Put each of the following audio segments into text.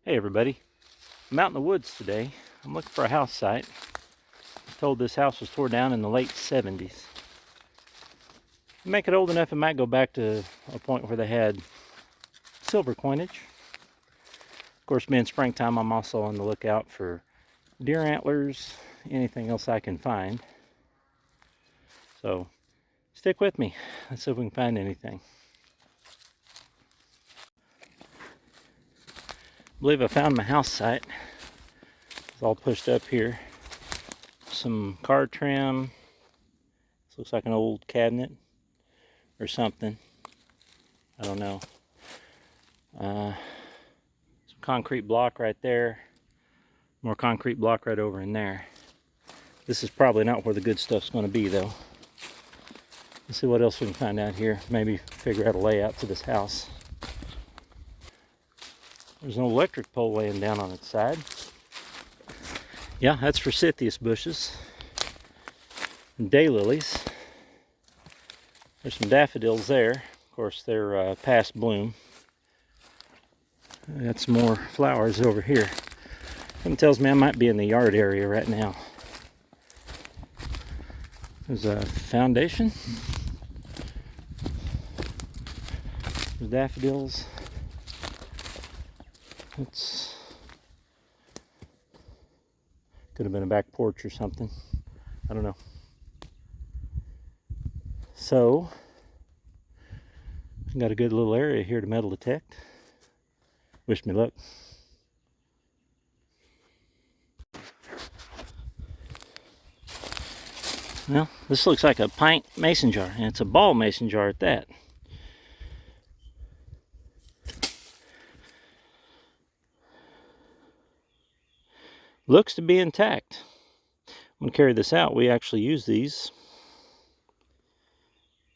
Hey everybody, I'm out in the woods today. I'm looking for a house site. I'm told this house was tore down in the late 70s. Make it old enough, it might go back to a point where they had silver coinage. Of course, being springtime, I'm also on the lookout for deer antlers, anything else I can find. So stick with me. Let's see if we can find anything. I believe I found my house site. It's all pushed up here. Some car trim. This looks like an old cabinet or something. I don't know. Some concrete block right there. More concrete block right over in there. This is probably not where the good stuff's going to be though. Let's see what else we can find out here. Maybe figure out a layout to this house. There's an electric pole laying down on its side. Yeah, that's forsythia bushes and daylilies. There's some daffodils there. Of course, they're past bloom. Got some more flowers over here. Something tells me I might be in the yard area right now. There's a foundation. There's daffodils. It's could have been a back porch or something. I don't know. So, got a good little area here to metal detect. Wish me luck. Well, this looks like a pint mason jar, and it's a ball mason jar at that. Looks to be intact. I'm going to carry this out. We actually use these.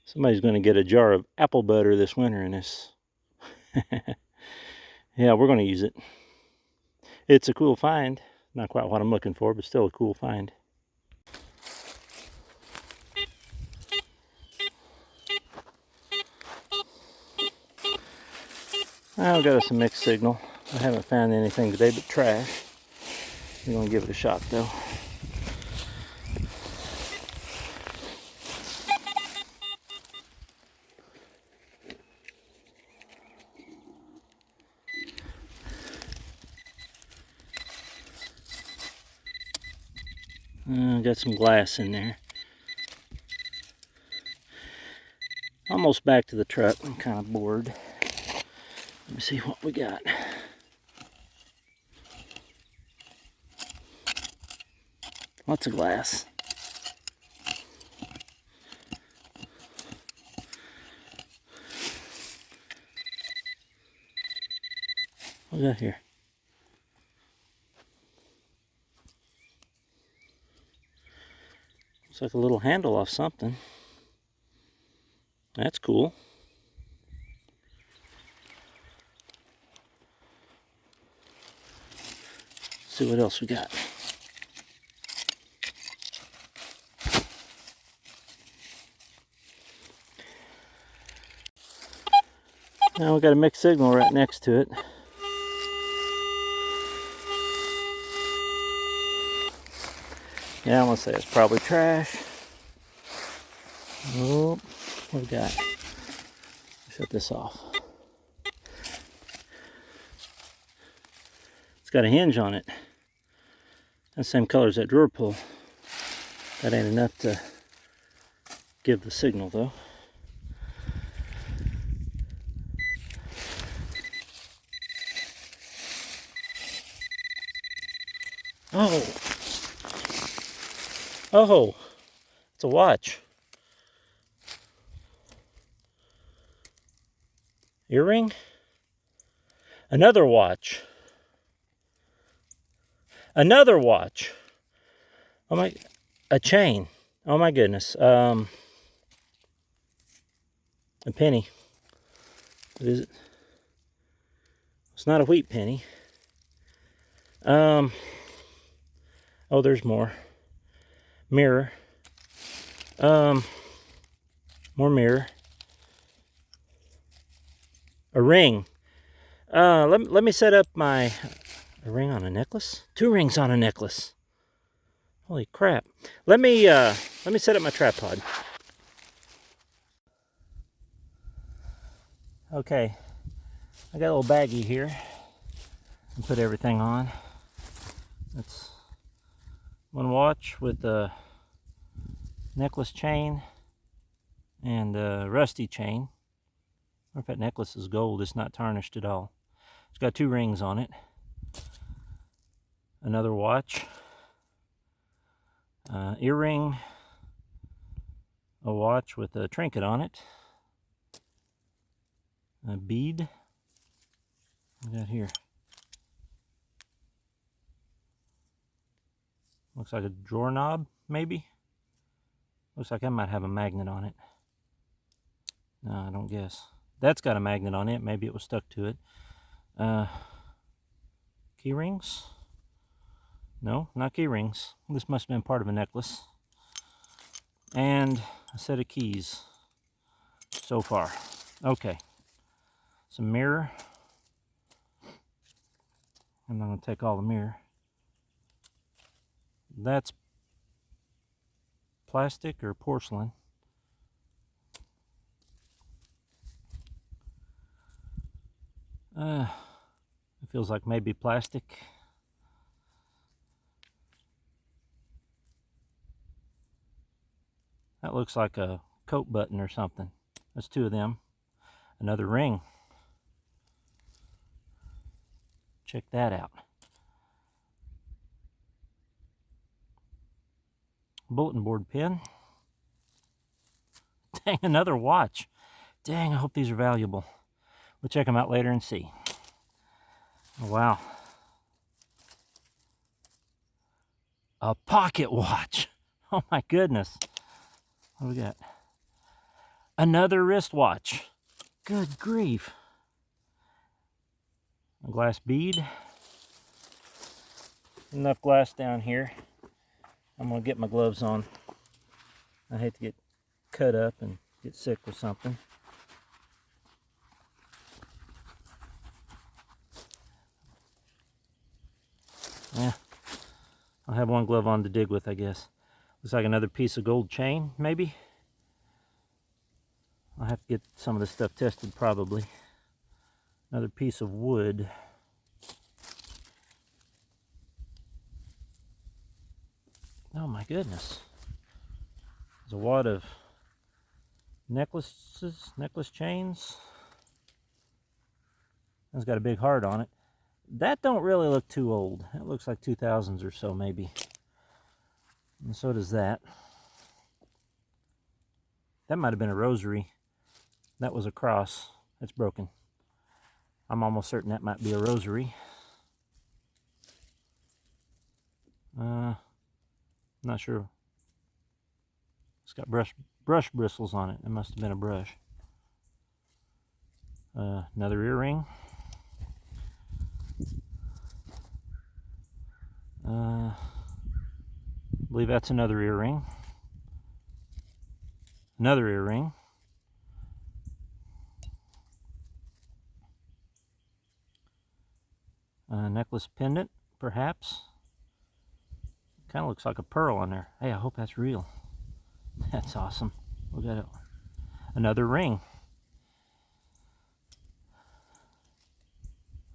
Somebody's going to get a jar of apple butter this winter in this. Yeah, we're going to use it. It's a cool find. Not quite what I'm looking for, but still a cool find. I've got us a mixed signal. I haven't found anything today but trash. We're going to give it a shot though. Got some glass in there. Almost back to the truck. I'm kind of bored. Let me see what we got. Lots of glass. What we got here? Looks like a little handle off something. That's cool. Let's see what else we got. Now we got a mixed signal right next to it. Yeah, I'm gonna say it's probably trash. Oh, what we got? Shut this off. It's got a hinge on it. That's the same color as that drawer pull. That ain't enough to give the signal though. Oh, it's a watch. Earring? Another watch. Another watch. Oh my, a chain. Oh my goodness. A penny. What is it? It's not a wheat penny. Oh, there's more. Mirror. More mirror. A ring. Let me set up my A ring on a necklace? 2 rings on a necklace. Holy crap. Let me set up my tripod. Okay, I got a little baggie here and put everything on. It's one watch with a necklace chain and a rusty chain. I wonder if that necklace is gold. It's not tarnished at all. It's got 2 rings on it. Another watch, earring, a watch with a trinket on it, a bead. What we got here? Looks like a drawer knob, maybe. Looks like I might have a magnet on it. No, I don't guess. That's got a magnet on it. Maybe it was stuck to it. Key rings? No, not key rings. This must have been part of a necklace. And a set of keys so far. Okay. Some mirror. I'm not going to take all the mirror. That's plastic or porcelain. It feels like maybe plastic. That looks like a coat button or something. That's 2 of them. Another ring. Check that out. Bulletin board pen. Dang, another watch. Dang, I hope these are valuable. We'll check them out later and see. Oh, wow. A pocket watch. Oh my goodness. What do we got? Another wristwatch. Good grief. A glass bead. Enough glass down here. I'm going to get my gloves on. I hate to get cut up and get sick with something. Yeah, I'll have one glove on to dig with, I guess. Looks like another piece of gold chain, maybe. I'll have to get some of this stuff tested, probably. Another piece of wood. Oh my goodness. There's a wad of necklaces, necklace chains. It's got a big heart on it. That don't really look too old. It looks like 2000s or so, maybe. And so does that. That might have been a rosary. That was a cross. It's broken. I'm almost certain that might be a rosary. Not sure. It's got brush bristles on it. It must have been a brush. Another earring. I believe that's another earring. Another earring. A necklace pendant, perhaps. Kind of looks like a pearl on there. Hey, I hope that's real. That's awesome. We got another ring.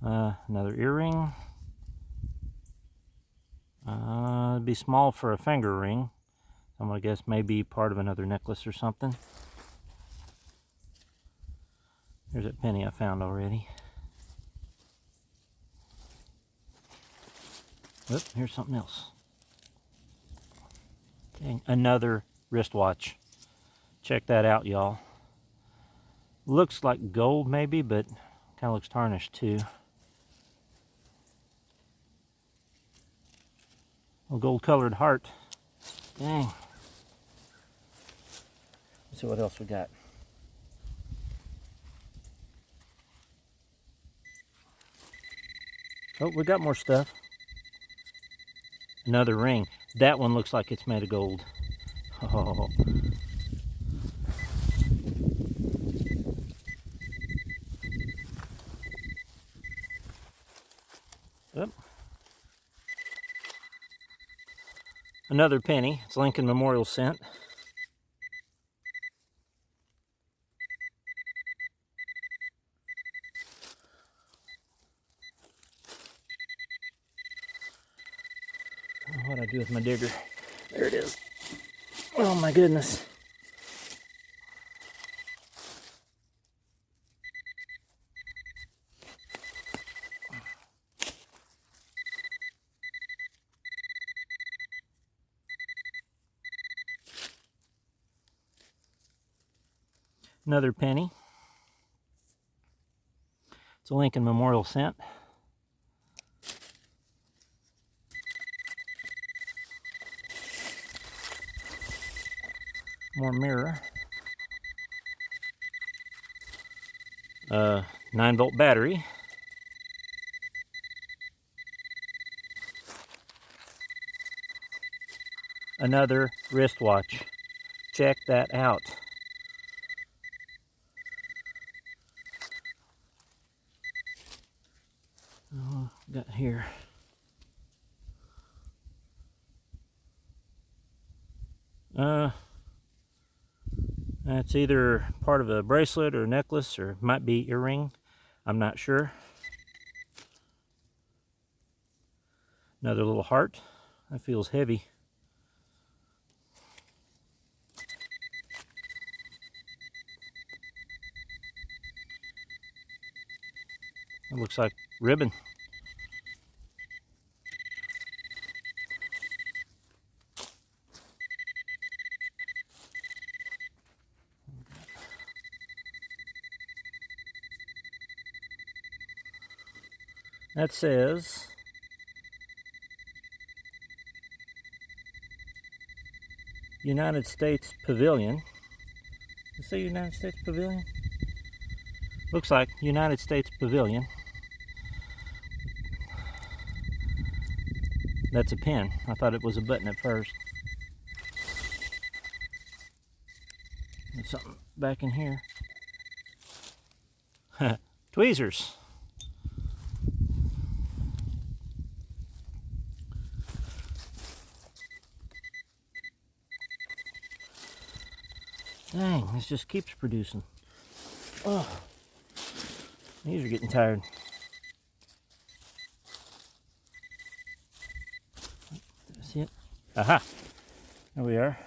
Another earring. It'd be small for a finger ring. I'm gonna guess maybe part of another necklace or something. There's that penny I found already. Oop, here's something else. Dang, another wristwatch. Check that out, y'all. Looks like gold maybe, but kind of looks tarnished too. A gold colored heart. Dang. Let's see what else we got. Oh, we got more stuff. Another ring. That one looks like it's made of gold. Oh. Oop, Another penny. It's Lincoln Memorial cent. What'd I do with my digger? There it is. Oh my goodness. Another penny. It's a Lincoln Memorial cent. More mirror. 9-volt battery. Another wristwatch. Check that out. Oh, got here. That's either part of a bracelet or a necklace, or might be earring. I'm not sure. Another little heart. That feels heavy. It looks like ribbon. That says United States Pavilion. Does it say United States Pavilion? Looks like United States Pavilion. That's a pin. I thought it was a button at first. There's something back in here. Tweezers. Dang, this just keeps producing. Oh, these are getting tired. See it? Aha! There we are.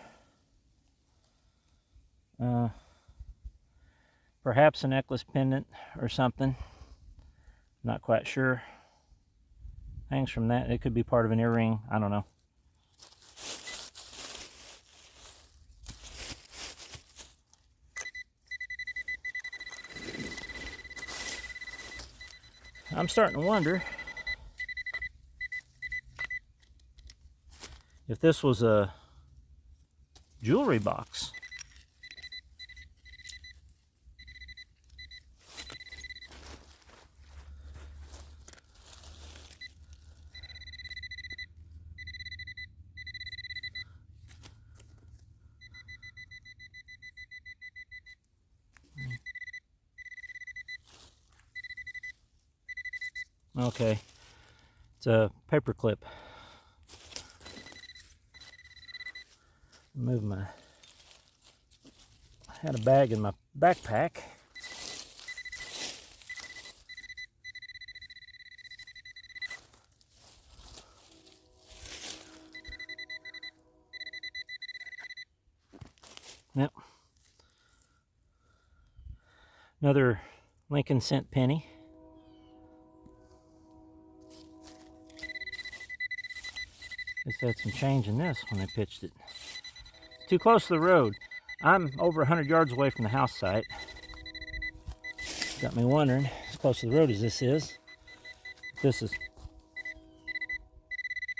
Perhaps a necklace pendant or something. Not quite sure. Hangs from that. It could be part of an earring. I don't know. I'm starting to wonder if this was a jewelry box. Okay, it's a paper clip. Move my, I had a bag in my backpack. Yep. Another Lincoln cent penny. Guess they had some change in this when they pitched it. It's too close to the road. I'm over 100 yards away from the house site. Got me wondering, as close to the road as this is, if this is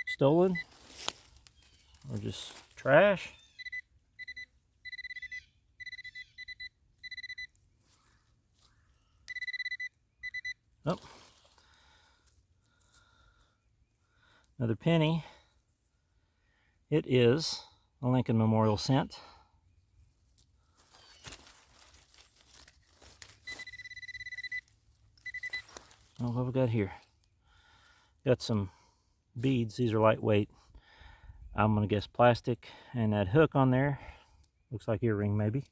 stolen or just trash. Oh, another penny. It is a Lincoln Memorial cent. Oh, what have we got here? Got some beads. These are lightweight. I'm gonna guess plastic, and that hook on there looks like earring maybe.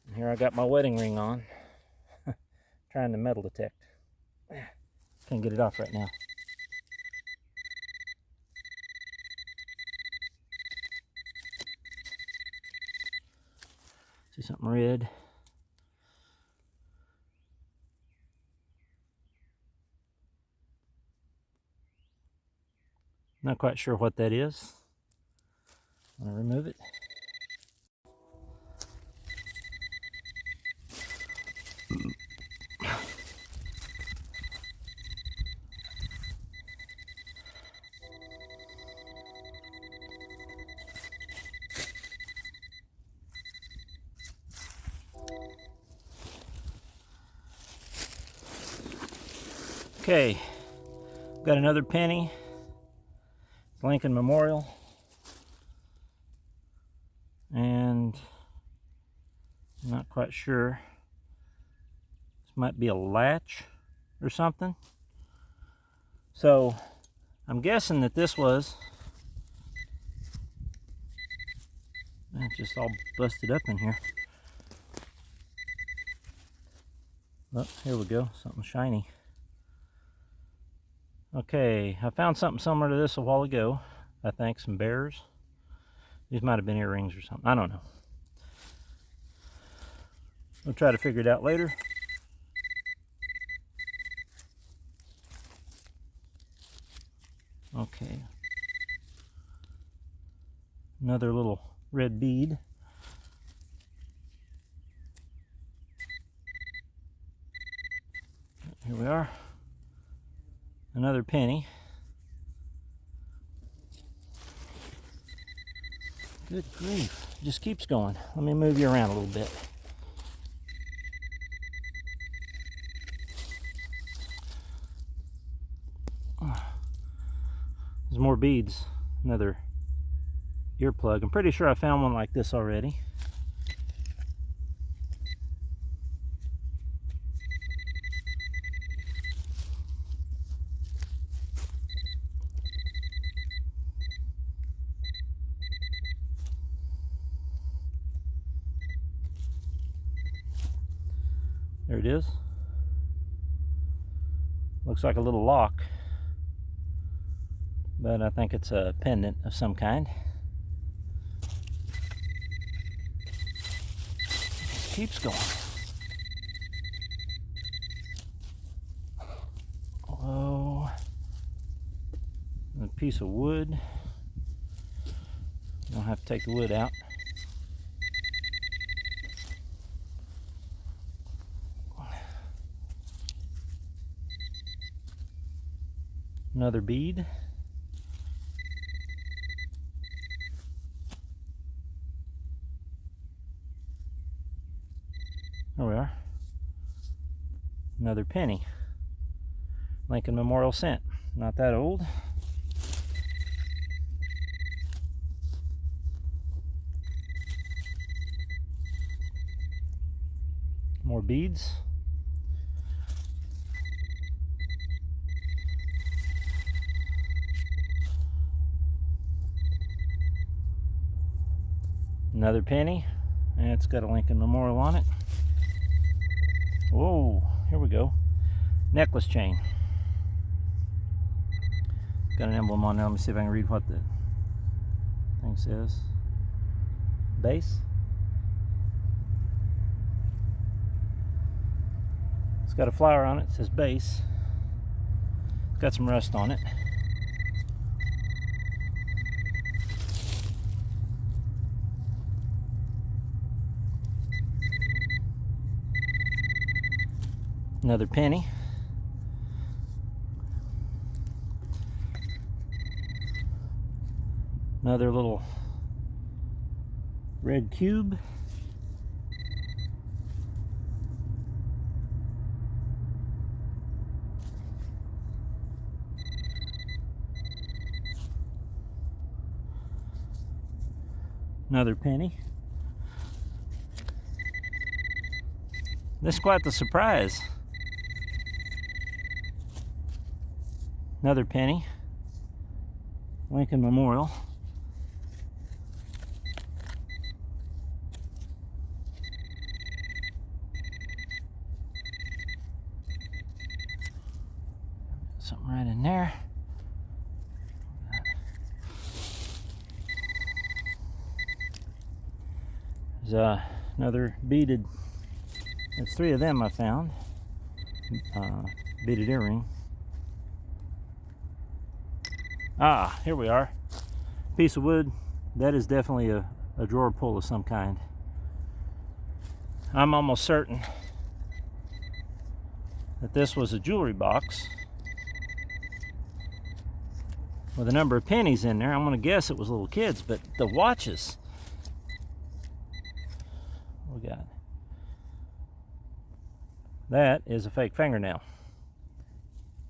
And here I got my wedding ring on, trying to metal detect. Can't get it off right now. See something red? Not quite sure what that is. I'm gonna remove it. Okay, got another penny, Lincoln Memorial, and I'm not quite sure. This might be a latch or something. So I'm guessing that this was, it's just all busted up in here. Oh, here we go, something shiny. Okay, I found something similar to this a while ago. I think some bears. These might have been earrings or something. I don't know. We'll try to figure it out later. Okay. Another little red bead. Here we are. Another penny. Good grief. It just keeps going. Let me move you around a little bit. There's more beads. Another earplug. I'm pretty sure I found one like this already. There it is. Looks like a little lock, but I think it's a pendant of some kind. It keeps going. Oh, a piece of wood. Don't have to take the wood out. Another bead. There we are. Another penny. Lincoln Memorial cent. Not that old. More beads. Another penny, and it's got a Lincoln Memorial on it. Whoa, here we go. Necklace chain. Got an emblem on there. Let me see if I can read what the thing says. Base. It's got a flower on it. It says base. It's got some rust on it. Another penny. Another little red cube. Another penny. This is quite the surprise. Another penny. Lincoln Memorial. Something right in there. There's another beaded. There's 3 of them I found. Beaded earring. Ah, here we are. Piece of wood. That is definitely a drawer pull of some kind. I'm almost certain that this was a jewelry box with a number of pennies in there. I'm going to guess it was little kids, but the watches. What we got? That is a fake fingernail.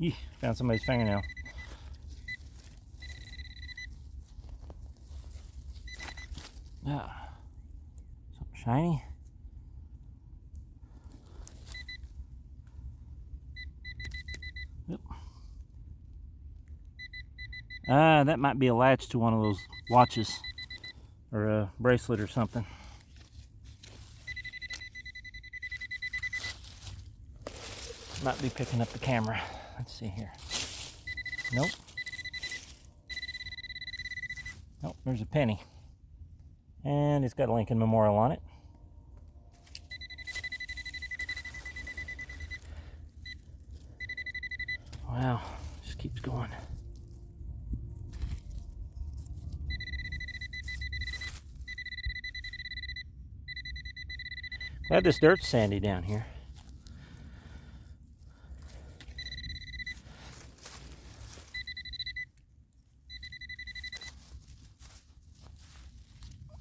Eeh, found somebody's fingernail. Ah, something shiny. Yep. That might be a latch to one of those watches or a bracelet or something. Might be picking up the camera. Let's see here. Nope. Nope, there's a penny. And it's got a Lincoln Memorial on it. Wow, just keeps going. Glad this dirt's sandy down here.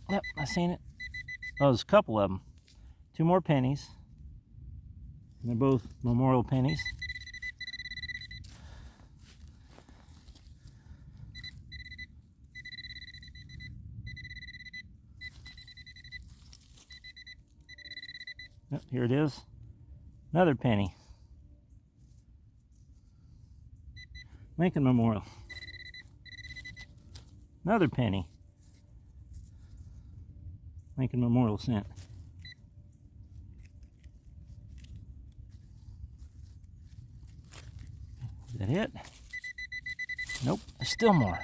Yep, I seen it. Oh, there's a couple of them. 2 more pennies. And they're both memorial pennies. Yep, here it is. Another penny. Lincoln Memorial. Another penny. Lincoln Memorial cent. Is that it? Nope, there's still more.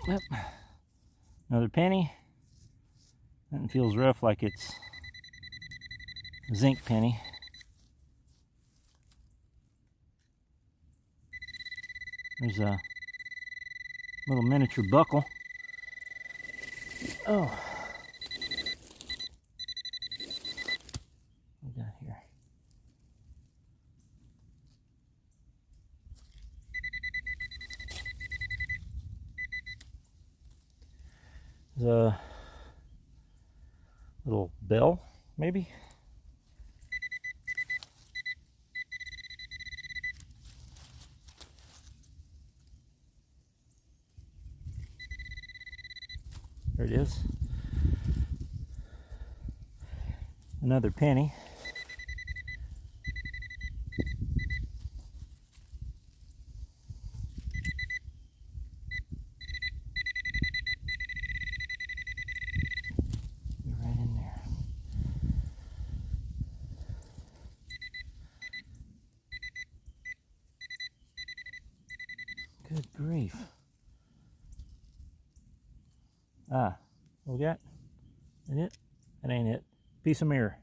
Yep. Another penny. That one feels rough, like it's a zinc penny. There's a little miniature buckle. Oh. What we got here? There's a little bell, maybe? There it is. Another penny. Right in there. Good grief. Ah, what we got? That it? That ain't it. Piece of mirror.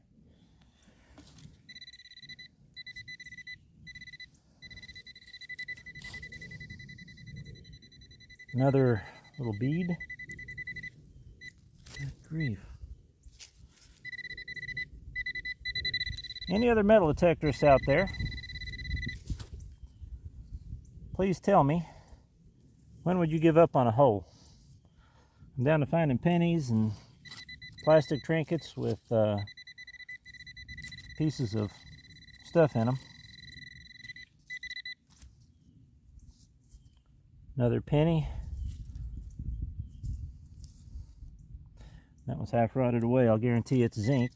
Another little bead. Good grief. Any other metal detectorists out there? Please tell me, when would you give up on a hole? I'm down to finding pennies and plastic trinkets with pieces of stuff in them. Another penny. That was half rotted away. I'll guarantee it's zinc.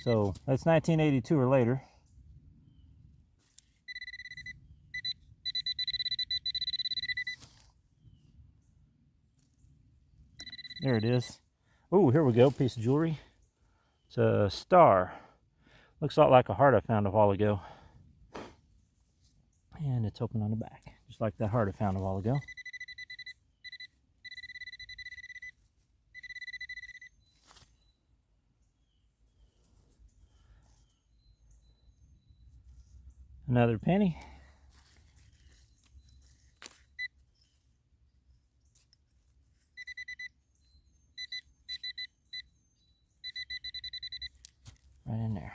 So that's 1982 or later. There it is. Oh, here we go. Piece of jewelry. It's a star. Looks a lot like a heart I found a while ago. And it's open on the back, just like that heart I found a while ago. Another penny. Right in there.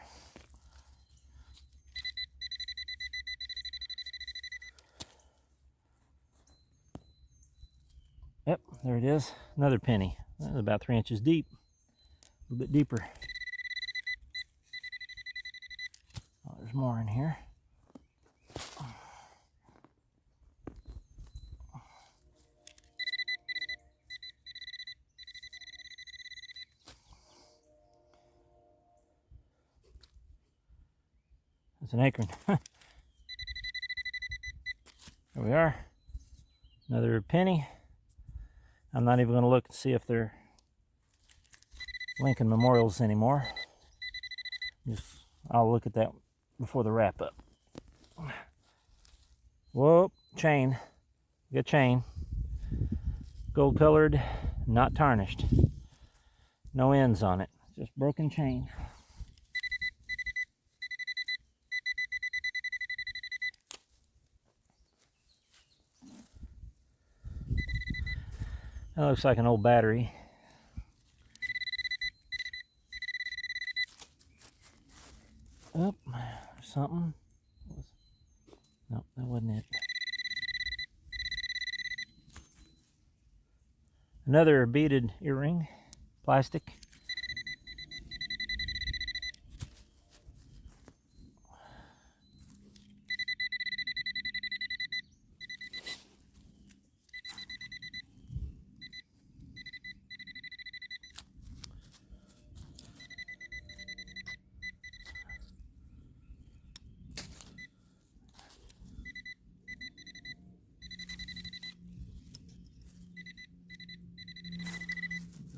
Yep, there it is. Another penny. That's about 3 inches deep. A little bit deeper. Oh, there's more in here. It's an acorn. There we are. Another penny. I'm not even going to look and see if they're Lincoln Memorials anymore. I'll look at that before the wrap up. Whoa, chain. Good chain. Gold colored, not tarnished. No ends on it. Just broken chain. That looks like an old battery. Oh, there's something. Nope, that wasn't it. Another beaded earring, plastic.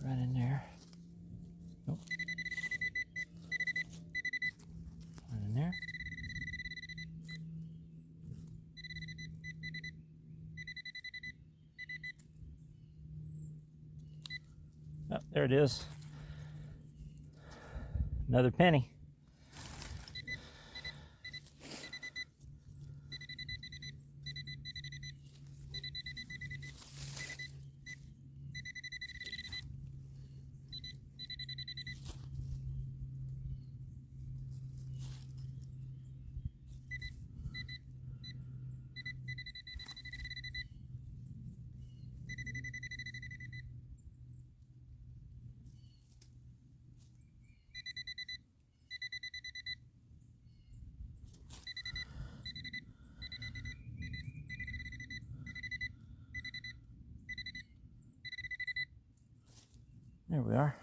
Right in there. Nope. Right in there. Oh, there it is. Another penny. There we are.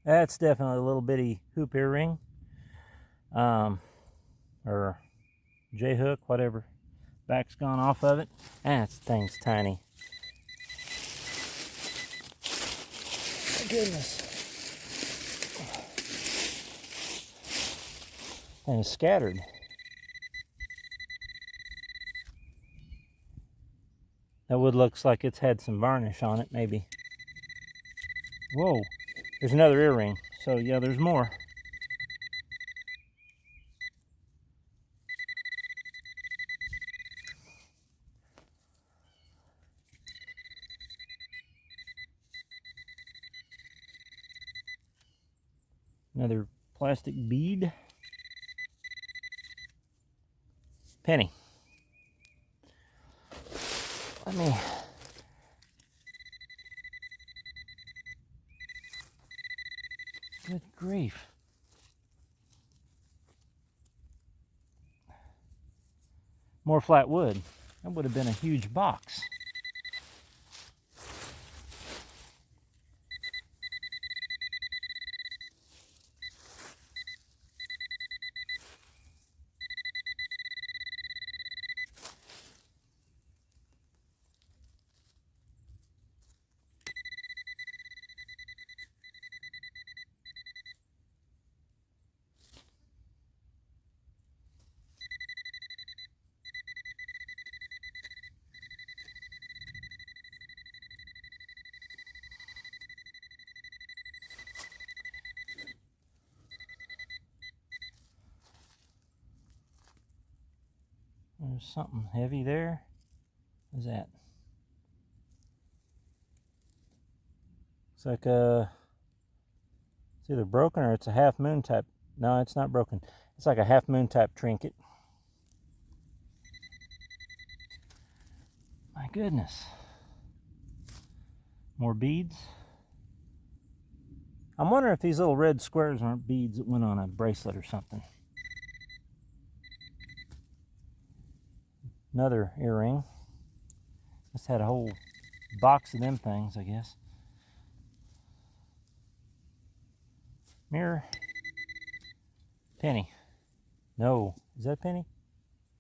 That's definitely a little bitty hoop earring. Or J-hook, whatever. Back's gone off of it. That thing's tiny. My goodness. And it's scattered. That wood looks like it's had some varnish on it, maybe. Whoa, there's another earring. So yeah, there's more. Another plastic bead. Penny. Let me... Good grief. More flat wood. That would have been a huge box. There's something heavy there. What is that? It's like it's either broken or it's a half moon type. No, it's not broken. It's like a half moon type trinket. My goodness. More beads. I'm wondering if these little red squares aren't beads that went on a bracelet or something. Another earring. Just had a whole box of them things, I guess. Mirror. Penny. No. Is that a penny?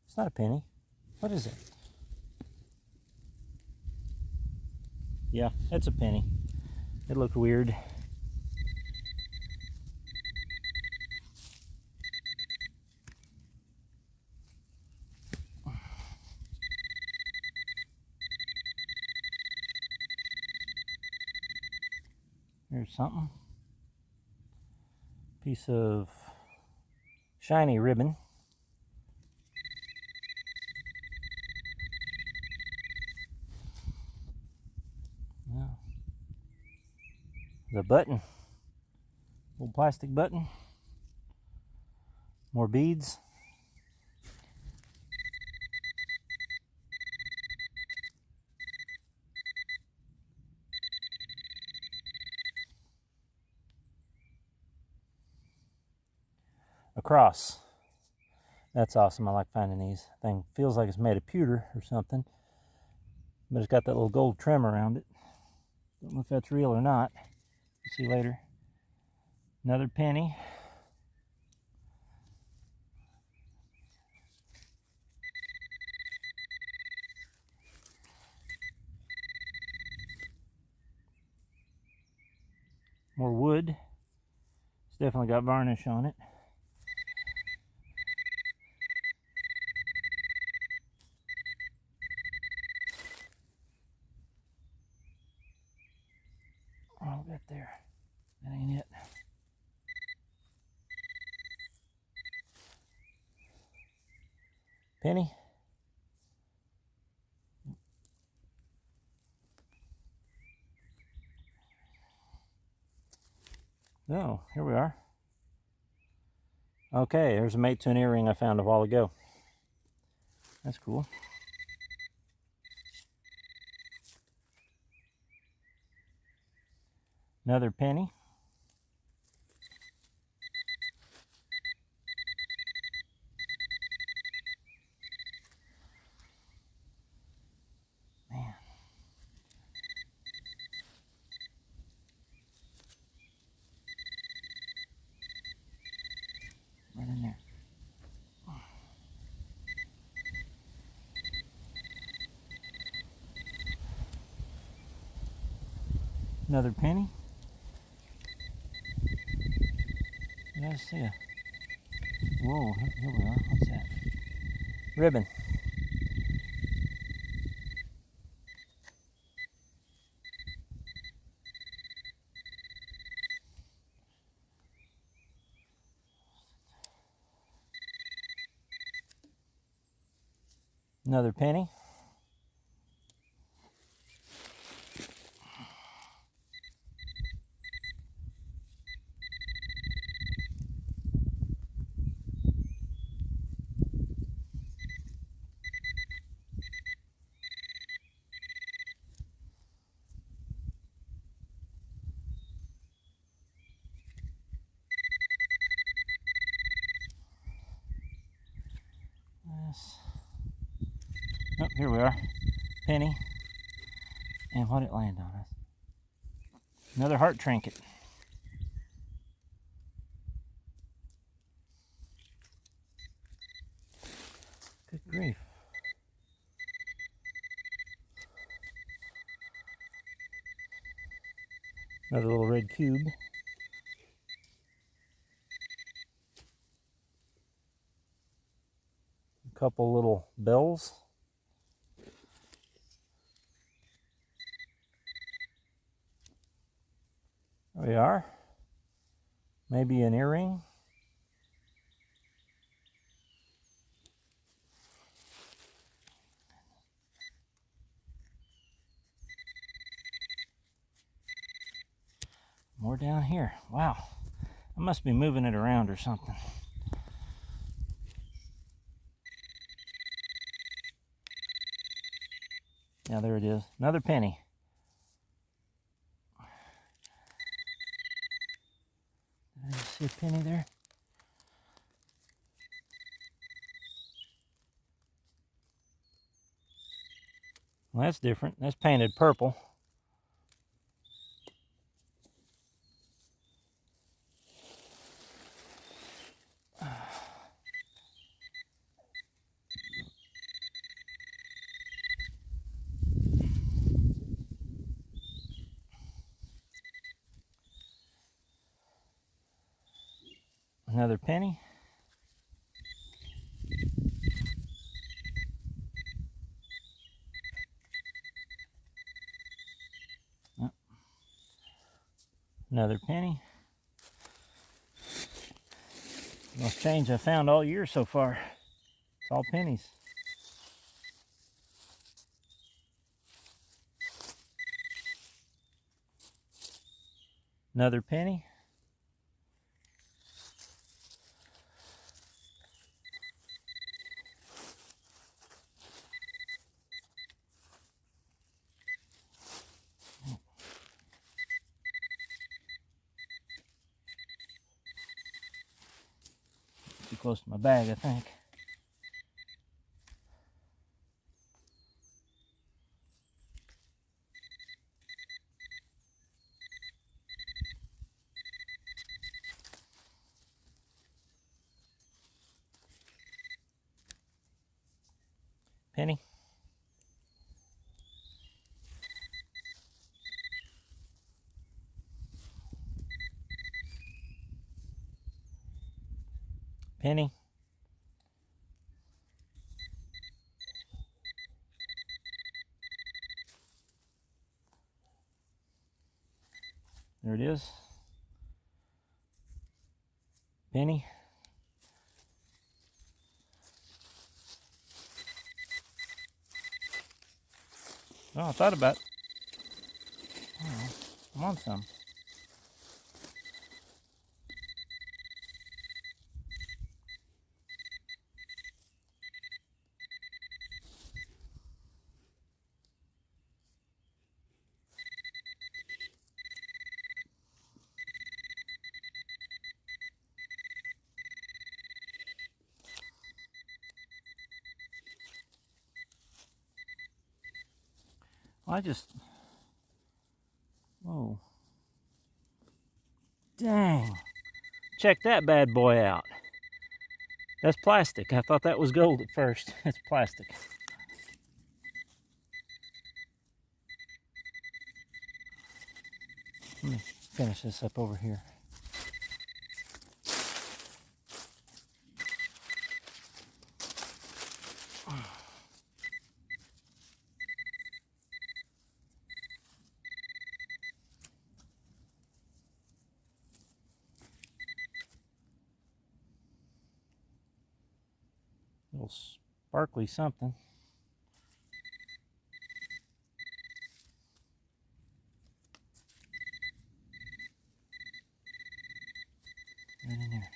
It's not a penny. What is it? Yeah, it's a penny. It looked weird. Here's something. Piece of shiny ribbon. Yeah. The button. Little plastic button. More beads. A cross. That's awesome. I like finding these. Thing feels like it's made of pewter or something, but it's got that little gold trim around it. Don't know if that's real or not. We'll see later. Another penny. More wood. It's definitely got varnish on it. I'll get there. That ain't it. Penny. Oh, here we are. Okay, there's a mate to an earring I found a while ago. That's cool. Another penny. Man. Right in there. Another penny. Did I see a... Whoa, here we are. What's that? Ribbon. Another penny. Yes. Oh, here we are. Penny. And what did it land on us? Another heart trinket. Good grief. Another little red cube. A couple little bells. There we are. Maybe an earring. More down here. Wow. I must be moving it around or something. Yeah, there it is. Another penny. Did I see a penny there? Well, that's different. That's painted purple. Another penny. Oh. Another penny. Most change I found all year so far. It's all pennies. Another penny. Too close to my bag, I think. Penny. Penny. There it is. Penny. Oh, I thought about it. Oh, I want some. I just... Whoa. Dang. Check that bad boy out. That's plastic. I thought that was gold at first. It's plastic. Let me finish this up over here. Little sparkly something. Right in there.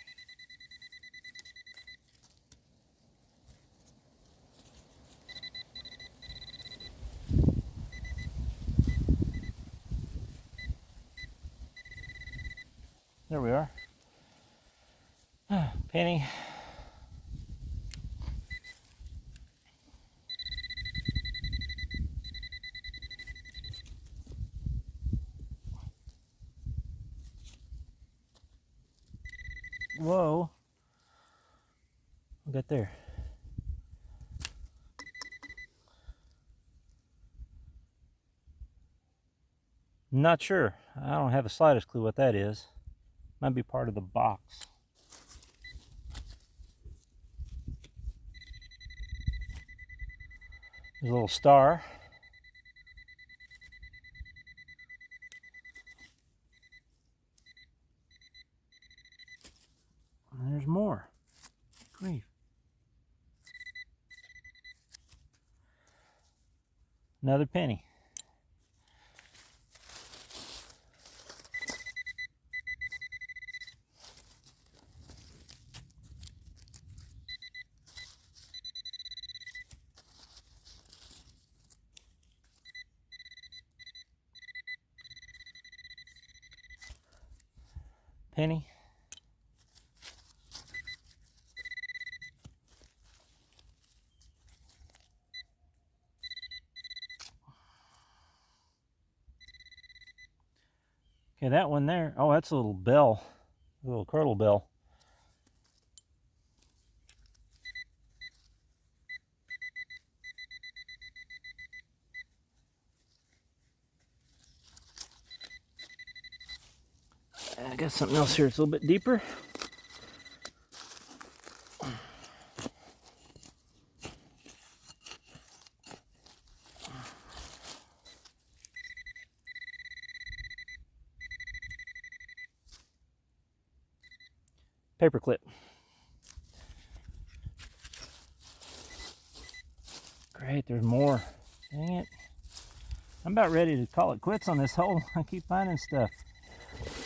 There we are. Penny. Whoa. Look at there. Not sure. I don't have the slightest clue what that is. Might be part of the box. There's a little star. And there's more. Grief. Another penny. penny. Okay, that one there. Oh, that's a little bell, a little curdle bell. I got something else here. It's a little bit deeper. Paper clip. Great, there's more. Dang it. I'm about ready to call it quits on this hole. I keep finding stuff.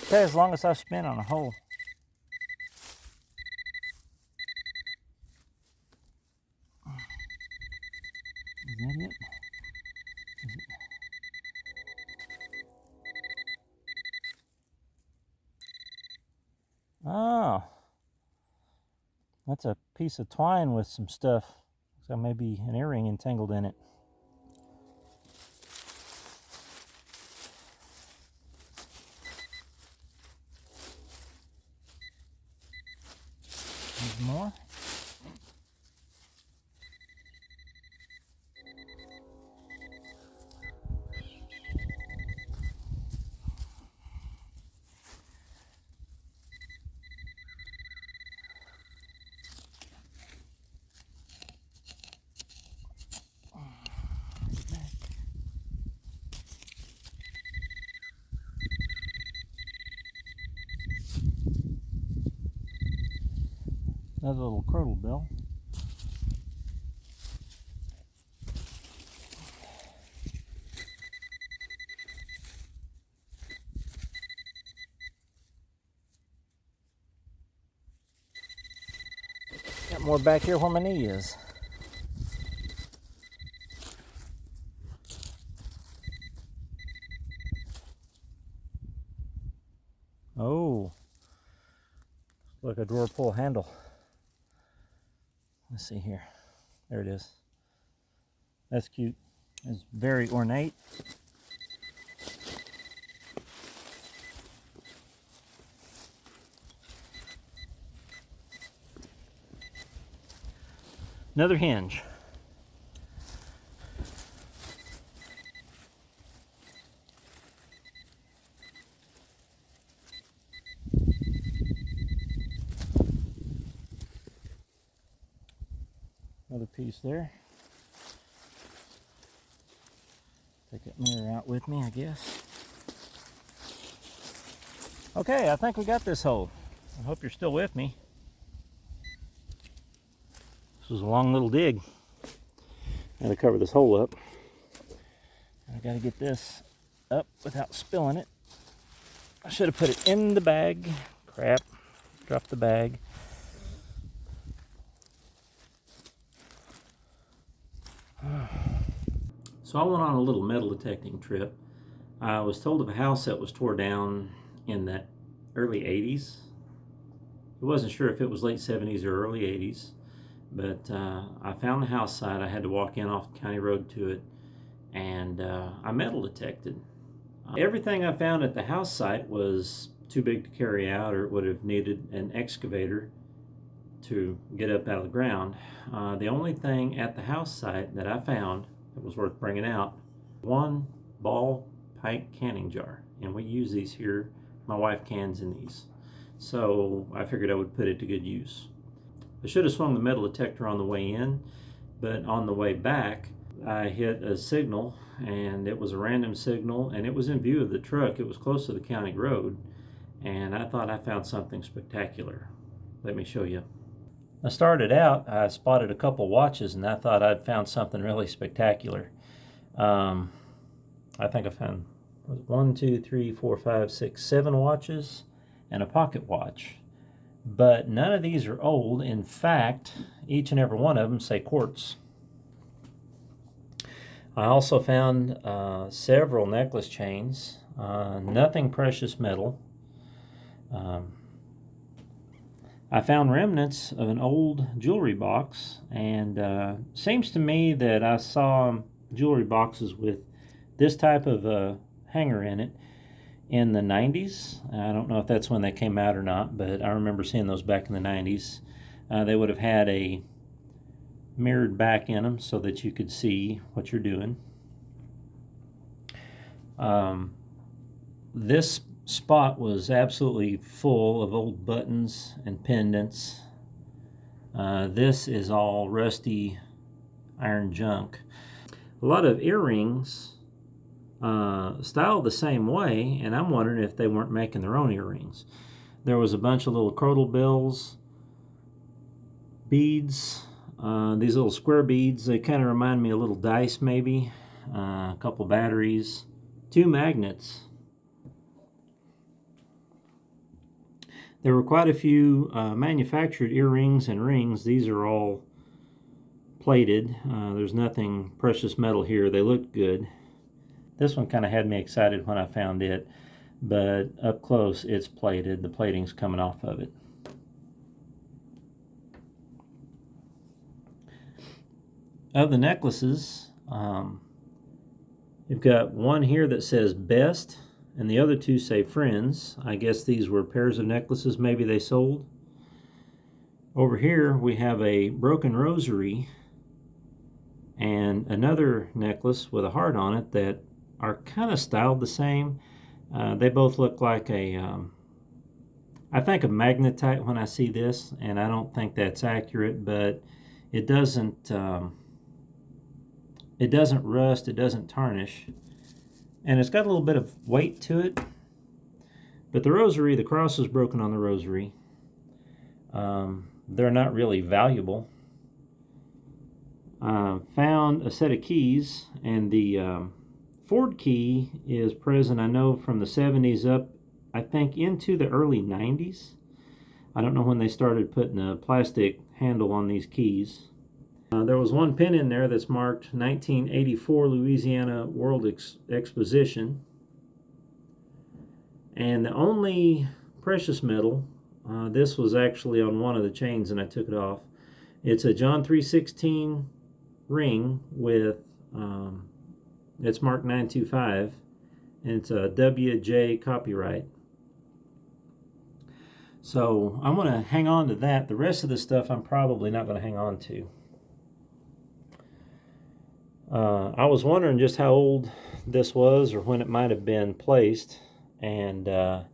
Okay, as long as I've spent on a hole. Is that it? Oh, that's a piece of twine with some stuff. So maybe an earring entangled in it. There's more. Another little curdle bell. Got more back here where my knee is. Oh, like a drawer pull handle. Let's see here. There it is. That's cute. It's very ornate. Another hinge. Another piece there. Take that mirror out with me, I guess. Okay, I think we got this hole. I hope you're still with me. This was a long little dig. Got to cover this hole up. I got to get this up without spilling it. I should have put it in the bag. Crap. Dropped the bag. So I went on a little metal detecting trip. I was told of a house that was tore down in the early 80s. I wasn't sure if it was late 70s or early 80s, but I found the house site. I had to walk in off the county road to it, and I metal detected. Everything I found at the house site was too big to carry out, or it would have needed an excavator to get up out of the ground. The only thing at the house site that I found that was worth bringing out, one ball pint canning jar, and we use these here. My wife cans in these, so I figured I would put it to good use. I should have swung the metal detector on the way in, but on the way back I hit a signal, and it was a random signal, and it was in view of the truck. It was close to the county road, and I thought I found something spectacular. Let me show you. I started out, I spotted a couple watches, and I thought I'd found something really spectacular. I think I found 1, 2, 3, 4, 5, 6, 7 watches and a pocket watch. But none of these are old. In fact, each and every one of them say quartz. I also found several necklace chains, nothing precious metal. I found remnants of an old jewelry box, and seems to me that I saw jewelry boxes with this type of hanger in it in the 90s. I don't know if that's when they came out or not, but I remember seeing those back in the 90s. They would have had a mirrored back in them so that you could see what you're doing. This spot was absolutely full of old buttons and pendants. This is all rusty iron junk. A lot of earrings styled the same way, and I'm wondering if they weren't making their own earrings. There was a bunch of little curdle bills, beads, these little square beads. They kind of remind me of little dice maybe, a couple batteries, 2 magnets. There were quite a few manufactured earrings and rings. These are all plated. There's nothing precious metal here. They look good. This one kind of had me excited when I found it, but up close it's plated. The plating's coming off of it. Of the necklaces, you've got one here that says best, and the other 2 say friends. I guess these were pairs of necklaces maybe they sold. Over here we have a broken rosary and another necklace with a heart on it that are kind of styled the same. They both look like I think of magnetite when I see this, and I don't think that's accurate, but it doesn't rust, it doesn't tarnish, and it's got a little bit of weight to it. But the rosary, the cross is broken on the rosary. They're not really valuable. Found a set of keys, and the Ford key is present, I know, from the 70s up, I think, into the early 90s. I don't know when they started putting a plastic handle on these keys. There was one pin in there that's marked 1984 Louisiana World Exposition. And the only precious metal, this was actually on one of the chains and I took it off. It's a John 3:16 ring with, it's marked 925, and it's a WJ copyright. So I'm going to hang on to that. The rest of the stuff I'm probably not going to hang on to. I was wondering just how old this was or when it might have been placed, and I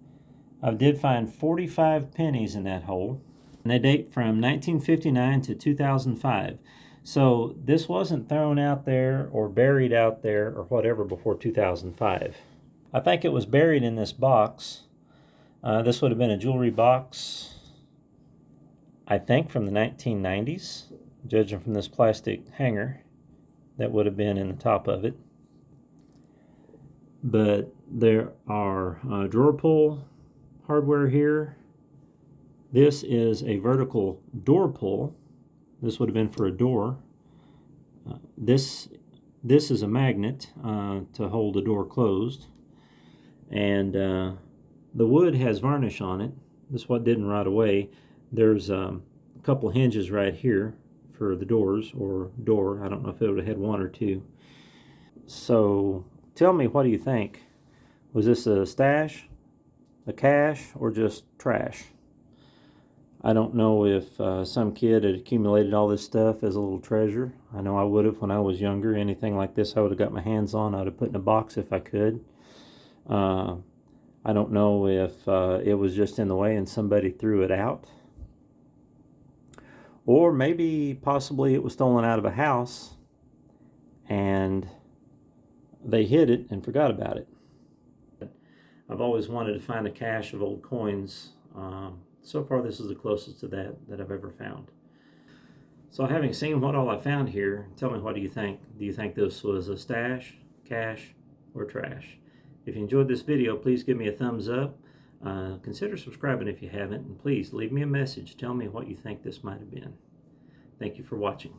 did find 45 pennies in that hole, and they date from 1959 to 2005. So this wasn't thrown out there or buried out there or whatever before 2005. I think it was buried in this box. This would have been a jewelry box, I think, from the 1990s, judging from this plastic hanger that would have been in the top of it. But there are drawer pull hardware here. This is a vertical door pull. This would have been for a door. This is a magnet to hold the door closed. And the wood has varnish on it. This is what didn't rot away. There's a couple hinges right here for the doors, or door. I don't know if it would have had 1 or 2. So tell me, what do you think? Was this a stash, a cache, or just trash? I don't know if some kid had accumulated all this stuff as a little treasure. I know I would have when I was younger. Anything like this I would have got my hands on. I would have put in a box if I could. I don't know if it was just in the way and somebody threw it out. Or maybe possibly it was stolen out of a house and they hid it and forgot about it. I've always wanted to find a cache of old coins. So far this is the closest to that I've ever found. So having seen what all I found here, tell me, what do you think? Do you think this was a stash, cache, or trash? If you enjoyed this video, please give me a thumbs up. Consider subscribing if you haven't, and please leave me a message. Tell me what you think this might have been. Thank you for watching.